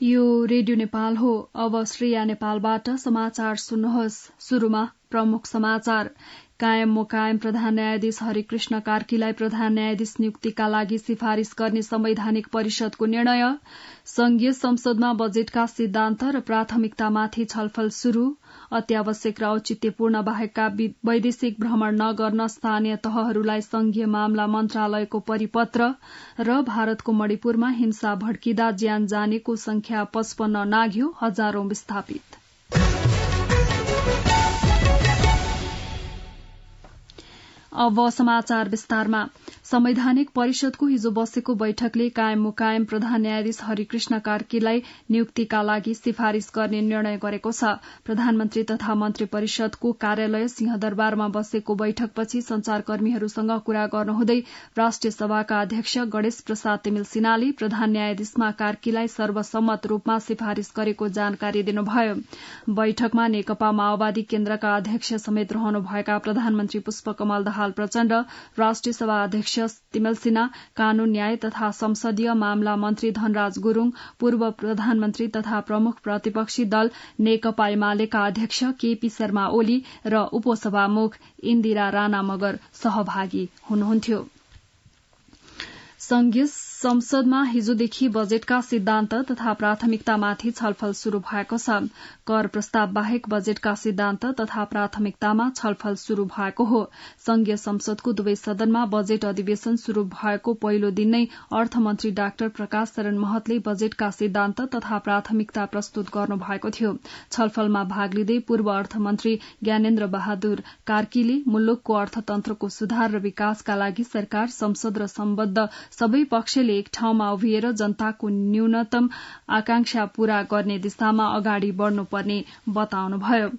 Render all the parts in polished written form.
यो रेडियो नेपाल हो। अब श्रेया नेपालबाट समाचार सुन्नुहोस्। शुरूमा प्रमुख समाचार। कायम मोकायम प्रधान न्यायाधीश हरिकृष्ण कार्कीलाई प्रधान न्यायाधीश नियुक्तिका लागि सिफारिश गर्ने संवैधानिक परिषदको निर्णय। संघीय संसदमा बजेटका सिद्धान्त र प्राथमिकतामाथि छलफल शुरू। अत्यावश्यक र औचित्यपूर्ण बाहेकका वैदेशिक भ्रमण नगर्न स्थानीय तहहरूलाई संघीय मामला मन्त्रालयको परिपत्र। र भारतको मणिपुरमा हिंसा भड्किँदा ज्यान जानेको संख्या 55 नाघ्यो, हजारौं विस्थापित। अब समाचार विस्तारमा। संवैधानिक परिषदको हिजो बसेको बैठकले कायम मुकायम प्रधान न्यायाधीश हरिकृष्ण कार्कीलाई नियुक्तिका लागि सिफारिश गर्ने निर्णय गरेको छ। प्रधानमन्त्री तथा मन्त्री परिषदको कार्यालय सिंहदरबारमा बसेको बैठकपछि संचारकर्मीहरूसँग कुरा गर्नुहुँदै राष्ट्रिय सभाका अध्यक्ष गणेश प्रसाद तिमिल सिन्हाले प्रधान न्यायाधीशमा कार्कीलाई सर्वसम्मत रूपमा सिफारिश गरेको जानकारी दिनुभयो। बैठकमा नेकपा माओवादी केन्द्रका अध्यक्ष समेत रहनुभएका प्रधानमन्त्री पुष्पकमल दाहाल प्रचण्ड, राष्ट्रिय सभा अध्यक्ष तिमिल सिन्हा, कानून न्याय तथा संसदीय मामला मन्त्री धनराज गुरूङ, पूर्व प्रधानमन्त्री तथा प्रमुख प्रतिपक्षी दल नेकपा एमालेका अध्यक्ष केपी शर्मा ओली र उपसभामुख इन्दिरा राणा मगर सहभागी हुनुहुन्थ्यो। संघीय संसदमा हिजोदेखि बजेटका सिद्धान्त तथा प्राथमिकतामाथि छलफल शुरू भएको छ। कर प्रस्ताव बाहेक बजेटका सिद्धान्त तथा प्राथमिकतामा छलफल शुरू भएको हो। संघीय संसदको दुवै सदनमा बजेट अधिवेशन शुरू भएको पहिलो दिन नै अर्थमन्त्री डाक्टर प्रकाश शरण महतले बजेटका सिद्धान्त तथा प्राथमिकता प्रस्तुत गर्नु भएको थियो। छलफलमा भाग लिँदै पूर्व अर्थमन्त्री ज्ञानेन्द्र बहादुर कार्कीले मुलुकको अर्थतन्त्रको सुधार र विकासका लागि सरकार, संसद र सम्बद्ध सबै पक्षले एक ठाउँमा उभिएर जनताको न्यूनतम आकांक्षा पूरा गर्ने दिशामा अगाडि बढ़नुपर्ने बताउनुभयो।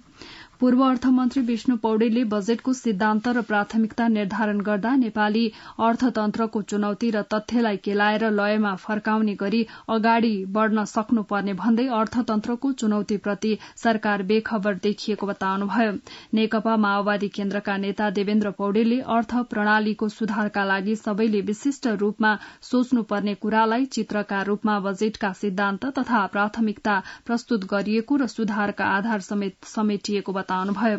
पूर्व अर्थमन्त्री विष्णु पौडेलले बजेटको सिद्धान्त र प्राथमिकता निर्धारण गर्दा नेपाली अर्थतन्त्रको चुनौती र तथ्यलाई केलाएर लयमा फर्काउने गरी अगाडि बढ़न सक्नुपर्ने भन्दै अर्थतन्त्रको चुनौतीप्रति सरकार बेखबर देखिएको बताउनुभयो। नेकपा माओवादी केन्द्रका नेता देवेन्द्र पौडेलले अर्थ प्रणालीको सुधारका लागि सबैले विशिष्ट रूपमा सोच्नुपर्ने कुरालाई चित्रका रूपमा बजेटका सिद्धान्त तथा प्राथमिकता प्रस्तुत गरिएको र सुधारका आधार समेत समेटिएको बताउनुभयो।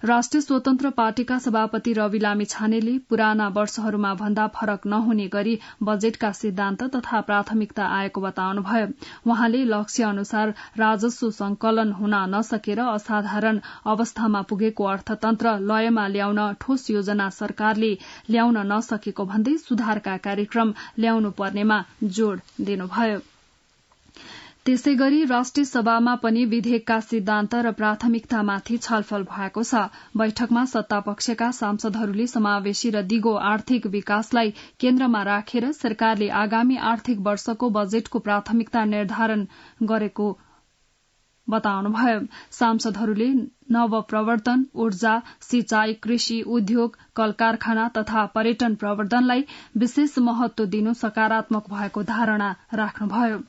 राष्ट्रिय स्वतन्त्र पार्टीका सभापति रवि लामिछानेले पुराना वर्षहरूमा भन्दा फरक नहुने गरी बजेटका सिद्धान्त तथा प्राथमिकता आएको बताउनुभयो। वहाँले लक्ष्य अनुसार राजस्व संकलन हुन नसकेर असाधारण अवस्थामा पुगेको अर्थतन्त्र लयमा ल्याउन ठोस योजना सरकारले ल्याउन नसकेको भन्दै सुधारका कार्यक्रम ल्याउनु पर्नेमा जोड़ दिनुभयो। त्यसै गरी राष्ट्रिय सभामा पनि विधेयकका सिद्धान्त र प्राथमिकतामाथि छलफल भएको छ। बैठकमा सत्तापक्षका सांसदहरूले समावेशी र दिगो आर्थिक विकासलाई केन्द्रमा राखेर सरकारले आगामी आर्थिक वर्षको बजेटको प्राथमिकता निर्धारण गरेको बताउनुभयो। सांसदहरूले नवप्रवर्तन, ऊर्जा, सिंचाई, कृषि, उद्योग, कल कारखाना तथा पर्यटन प्रवर्धनलाई विशेष महत्व दिनु सकारात्मक भएको धारणा राख्नुभयो।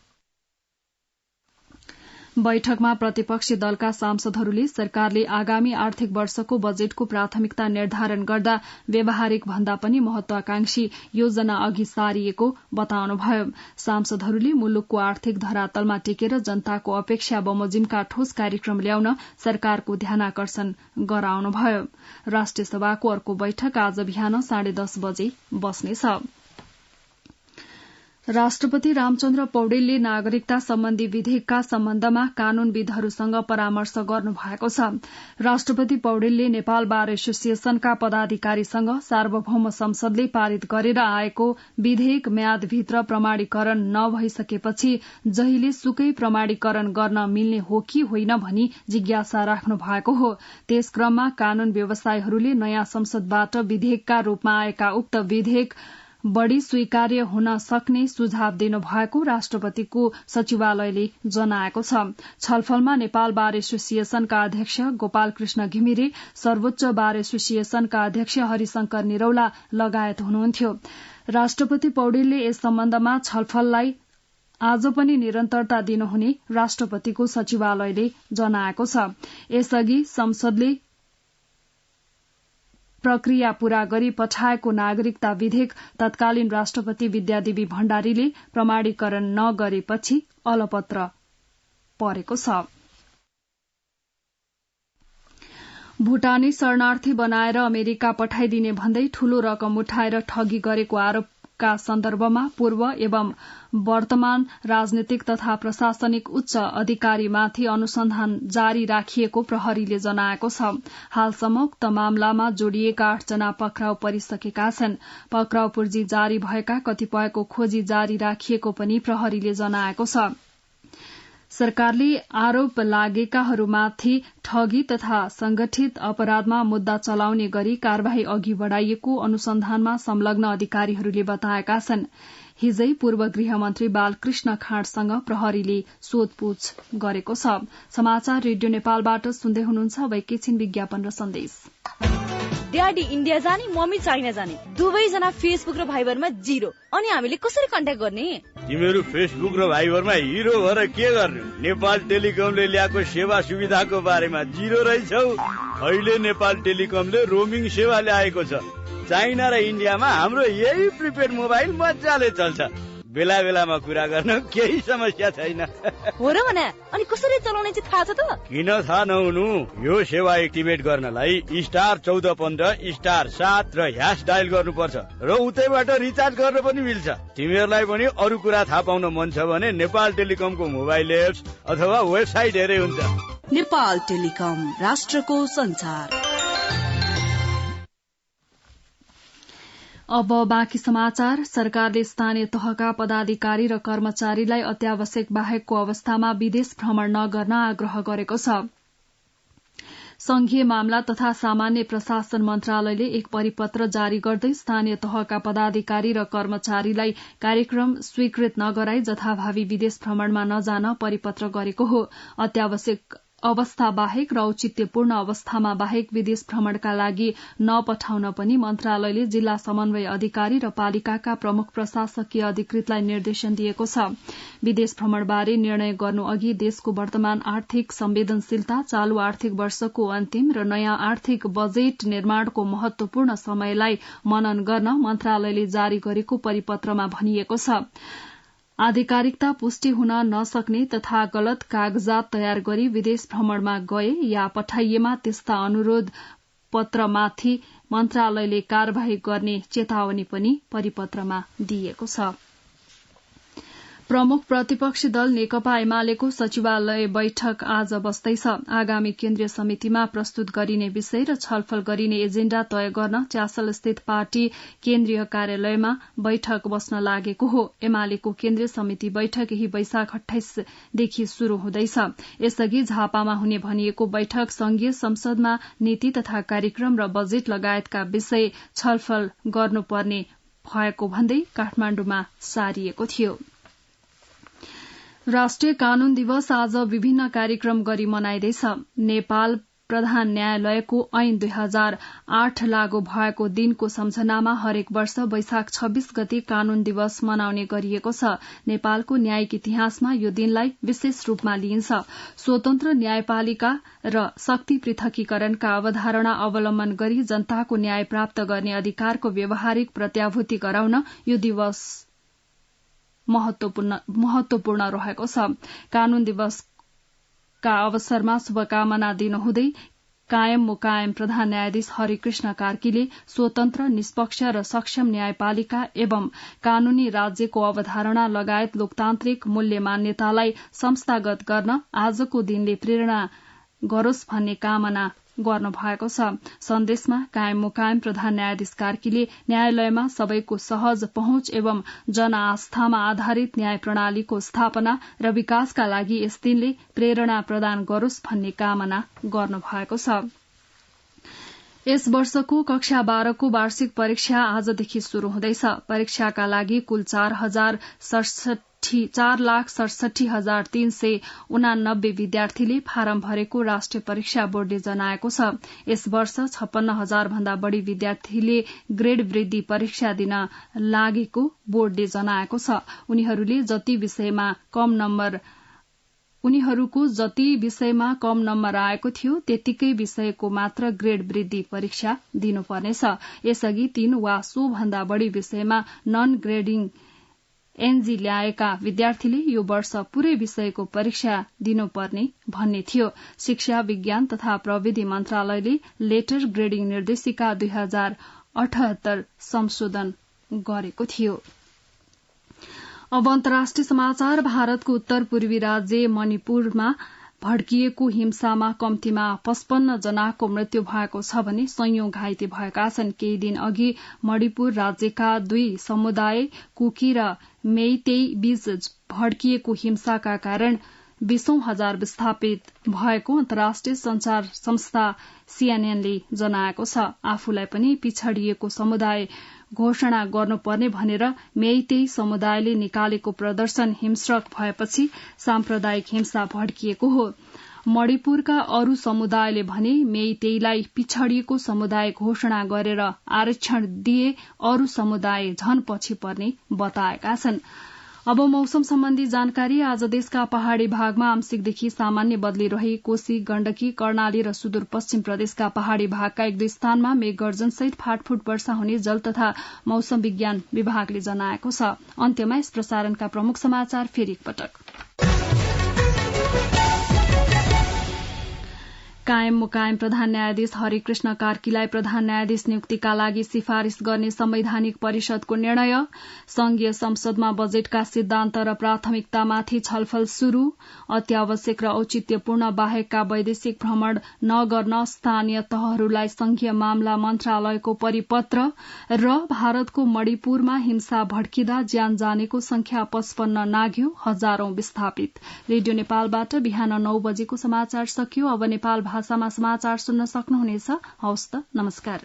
बैठकमा प्रतिपक्षी दलका सांसदहरूले सरकारले आगामी आर्थिक वर्षको बजेटको प्राथमिकता निर्धारण गर्दा व्यावहारिक भन्दा पनि महत्वाकांक्षी योजना अघि सारिएको बताउनुभयो। सांसदहरूले मुलुकको आर्थिक धरातलमा टेकेर जनताको अपेक्षा बमोजिमका ठोस कार्यक्रम ल्याउन सरकारको ध्यानाकर्षण गराउनुभयो। राष्ट्रिय सभाको अर्को बैठक आज बिहान 10:30 बजे बस्नेछ। राष्ट्रपति रामचन्द्र पौडेलले नागरिकता सम्बन्धी विधेयकका सम्बन्धमा कानूनविदहरूसँग परामर्श गर्नु भएको छ। राष्ट्रपति पौडेलले नेपाल बार एसोसिएशनका पदाधिकारीसँग सार्वभौम संसदले पारित गरेर आएको विधेयक म्यादभित्र प्रमाणीकरण नभइसकेपछि जहिले सुकै प्रमाणीकरण गर्न मिल्ने हो कि होइन भनी जिज्ञासा राख्नु भएको हो। त्यस क्रममा कानून व्यवसायीहरूले नयाँ संसदबाट विधेयकका रूपमा आएका उक्त विधेयक बढ़ी स्वीकार्य हुन सक्ने सुझाव दिनु भएको राष्ट्रपतिको सचिवालयले जनाएको छ। छलफलमा नेपाल बार एसोसिएशनका अध्यक्ष गोपाल कृष्ण घिमिरे, सर्वोच्च बार एसोसिएशनका अध्यक्ष हरिशंकर निरौला लगायत हुनुहुन्थ्यो। राष्ट्रपति पौडेलले यस सम्बन्धमा छलफललाई आज पनि निरन्तरता दिनुहुने राष्ट्रपतिको सचिवालयले जनाएको छ। यसअघि संसदले प्रक्रिया पूरा गरी पठाएको नागरिकता विधेयक तत्कालीन राष्ट्रपति विद्यादेवी भण्डारीले प्रमाणीकरण नगरेपछि अलपत्र परेको छ। भूटानी शरणार्थी बनाएर अमेरिका पठाइदिने भन्दै ठूलो रकम उठाएर ठगी गरेको आरोपका सन्दर्भमा पूर्व एवं वर्तमान राजनीतिक तथा प्रशासनिक उच्च अधिकारीमाथि अनुसन्धान जारी राखिएको प्रहरीले जनाएको छ। हालसम्म उक्त मामलामा जोडिएका 8 जना पक्राउ परिसकेका छन्। पक्राउ पूर्जी जारी भएका कतिपयको खोजी जारी राखिएको पनि प्रहरीले जनाएको छ। सरकारले आरोप लागेकाहरूमाथि ठगी तथा संगठित अपराधमा मुद्दा चलाउने गरी कार्यवाही अघि बढ़ाइएको अनुसन्धानमा संलग्न अधिकारीहरूले बताएका छन्। हिजै पूर्व गृहमन्त्री बालकृष्ण खाँडसँग प्रहरीले सोधपूछ गरेको छ। समाचार रेडियो नेपालबाट सुन्दै हुनुहुन्छ। अब एकैछिन विज्ञापन र सन्देश। ड्याडी इन्डिया जाने, मम्मी चाइना जाने, दुवैजना फेसबुक र भाइबरमा 0। अनि हामीले कसरी कन्ट्याक्ट गर्ने? तिमीहरू फेसबुक र भाइबरमा हिरो भएर के गर्नु? नेपाल टेलिकमले ल्याएको सेवा सुविधाको बारेमा 0 रहेछौ। अहिले नेपाल टेलिकमले रोमिङ सेवा ल्याएको छ। चाइना र इन्डियामा हाम्रो यही प्रिपेड मोबाइल मजाले चल्छ। बेला बेलामा कुरा गर्न केही समस्या छैन। हो र भने अनि कसरी चलाउने चाहिँ थाहा छ त? किन थाहा नहुनु? यो सेवा एक्टिभेट गर्नलाई *1415 *7 र # डायल गर्नुपर्छ र उतैबाट रिचार्ज गर्न पनि मिल्छ। तिमीहरूलाई पनि अरू कुरा थाहा पाउन मन छ भने नेपाल टेलिकमको मोबाइल एप्स अथवा वेबसाइट हेरे हुन्छ। नेपाल टेलिकम, राष्ट्रको संचार। अब बाँकी समाचार। सरकारले स्थानीय तहका पदाधिकारी र कर्मचारीलाई अत्यावश्यक बाहेकको अवस्थामा विदेश भ्रमण नगर्न आग्रह गरेको छ। संघीय मामला तथा सामान्य प्रशासन मन्त्रालयले एक परिपत्र जारी गर्दै स्थानीय तहका पदाधिकारी र कर्मचारीलाई कार्यक्रम स्वीकृत नगराई जथाभावी विदेश भ्रमणमा नजान परिपत्र गरेको हो। अत्यावश्यक अवस्था बाहेक र औचित्यपूर्ण अवस्थामा बाहेक विदेश भ्रमणका लागि नपठाउन पनि मन्त्रालयले जिल्ला समन्वय अधिकारी र पालिकाका प्रमुख प्रशासकीय अधिकृतलाई निर्देशन दिएको छ। विदेश भ्रमणबारे निर्णय गर्नु अघि देशको वर्तमान आर्थिक संवेदनशीलता, चालू आर्थिक वर्षको अन्तिम र नयाँ आर्थिक बजेट निर्माणको महत्वपूर्ण समयलाई मनन गर्न मन्त्रालयले जारी गरेको परिपत्रमा भनिएको छ। आधिकारिकता पुष्टि हुन नसक्ने तथा गलत कागजात तयार गरी विदेश भ्रमणमा गए या पठाइएमा त्यस्ता अनुरोध पत्रमाथि मन्त्रालयले कार्यवाही गर्ने चेतावनी पनि परिपत्रमा दिएको छ। प्रमुख प्रतिपक्षी दल नेकपा एमालेको सचिवालय बैठक आज बस्दैछ। आगामी केन्द्रीय समितिमा प्रस्तुत गरिने विषय र छलफल गरिने एजेण्डा तय गर्न च्यासल स्थित पार्टी केन्द्रीय कार्यालयमा बैठक बस्न लागेको हो। एमालेको केन्द्रीय समिति बैठक यही वैशाख 28 देखि शुरू हुँदैछ। यसअघि झापामा हुने भनिएको बैठक संघीय संसदमा नीति तथा कार्यक्रम र बजेट लगायतका विषय छलफल गर्नुपर्ने भएको भन्दै काठमाण्डुमा सारिएको थियो। राष्ट्रिय कानून दिवस आज विभिन्न कार्यक्रम गरी मनाइँदैछ। नेपाल प्रधान न्यायालयको ऐन 2008 लागू भएको दिनको सम्झनामा हरेक वर्ष वैशाख 26 गते कानून दिवस मनाउने गरिएको छ। नेपालको न्यायिक इतिहासमा यो दिनलाई विशेष रूपमा लिइन्छ। स्वतन्त्र न्यायपालिका र शक्ति पृथकीकरणका अवधारणा अवलम्बन गरी जनताको न्याय प्राप्त गर्ने अधिकारको व्यावहारिक प्रत्याभूति गराउन यो दिवस महत्वपूर्ण रहेको छ। कानून दिवसका अवसरमा शुभकामना दिनुहुँदै कायम मुकायम प्रधान न्यायाधीश हरिकृष्ण कार्कीले स्वतन्त्र, निष्पक्ष र सक्षम न्यायपालिका एवं कानूनी राज्यको अवधारणा लगायत लोकतान्त्रिक मूल्य मान्यतालाई संस्थागत गर्न आजको दिनले प्रेरणा गरोस् भन्ने कामना गर्नु भएको छ। सन्देशमा कायम मुकायम प्रधान न्यायाधीश कार्कीले न्यायालयमा सबैको सहज पहुँच एवं जनआस्थामा आधारित न्याय प्रणालीको स्थापना र विकासका लागि यस दिनले प्रेरणा प्रदान गरोस् भन्ने कामना गर्नु भएको छ। यस वर्षको कक्षा 12 को वार्षिक परीक्षा आजदेखि शुरू हुँदैछ। परीक्षाका लागि कुल 4,67,389 विद्यार्थीले फारम भरेको राष्ट्रिय परीक्षा बोर्डले जनाएको छ। यस वर्ष 56,000 भन्दा बढ़ी विद्यार्थीले ग्रेड वृद्धि परीक्षा दिन लागेको बोर्डले जनाएको छ। उनीहरूको जति विषयमा कम नम्बर आएको थियो त्यतिकै विषयको मात्र ग्रेड वृद्धि परीक्षा दिनुपर्नेछ। यसअघि 3 वा सो भन्दा बढ़ी विषयमा नन ग्रेडिङ एनजी ल्याएका विद्यार्थीले यो वर्ष पूरै विषयको परीक्षा दिनुपर्ने भन्ने थियो। शिक्षा विज्ञान तथा प्रविधि मन्त्रालयले लेटर ग्रेडिङ निर्देशिका 2078 संशोधन गरेको थियो। अब अन्तर्राष्ट्रिय समाचार। भारतको उत्तर पूर्वी राज्य मणिपुरमा भड्किएको हिंसामा कम्तीमा 55 जनाको मृत्यु भएको छ भने सयौं घाइते भएका छन्। केही दिन अघि मणिपुर राज्यका 2 समुदाय कुकी र मेइतेई बीच भड्किएको हिंसाका कारण 20,000 विस्थापित भएको अन्तर्राष्ट्रिय संचार संस्था सीएनएनले जनाएको छ। आफूलाई पनि पिछडिएको समुदाय घोषणा गर्नुपर्ने भनेर मेइतेई समुदायले निकालेको प्रदर्शन हिंस्रक भएपछि साम्प्रदायिक हिंसा भड्किएको हो। मणिपुरका अरू समुदायले भने मेइतेईलाई पिछडिएको समुदाय घोषणा गरेर आरक्षण दिए अरू समुदाय झन पछि पर्ने बताएका छन्। अब मौसम सम्बन्धी जानकारी। आज देशका पहाड़ी भागमा आंशिकदेखि सामान्य बदली रही कोशी, गण्डकी, कर्णाली र सुदूरपश्चिम प्रदेशका पहाड़ी भागका 1-2 स्थानमा मेघगर्जनसहित फाटफुट वर्षा हुने जल तथा मौसम विज्ञान विभागले जनाएको छ। अन्त्यमा यस प्रसारणका प्रमुख समाचार फेरि एकपटक। कायम मुकायम प्रधान न्यायाधीश हरिकृष्ण कार्कीलाई प्रधान न्यायाधीश नियुक्तिका लागि सिफारिश गर्ने संवैधानिक परिषदको निर्णय। संघीय संसदमा बजेटका सिद्धान्त र प्राथमिकतामाथि छलफल शुरू। अत्यावश्यक र औचित्यपूर्ण बाहेकका वैदेशिक भ्रमण नगर्न स्थानीय तहहरूलाई संघीय मामला मन्त्रालयको परिपत्र। र भारतको मणिपुरमा हिंसा भड्किँदा ज्यान जानेको संख्या 55 नाग्यो, हजारौं विस्थापित। रेडियो नेपालबाट बिहान 9 बजेको समाचार सकियो। अब नेपाल भाषामा समाचार सुन्न सक्नुहुनेछ। हवस् त, नमस्कार।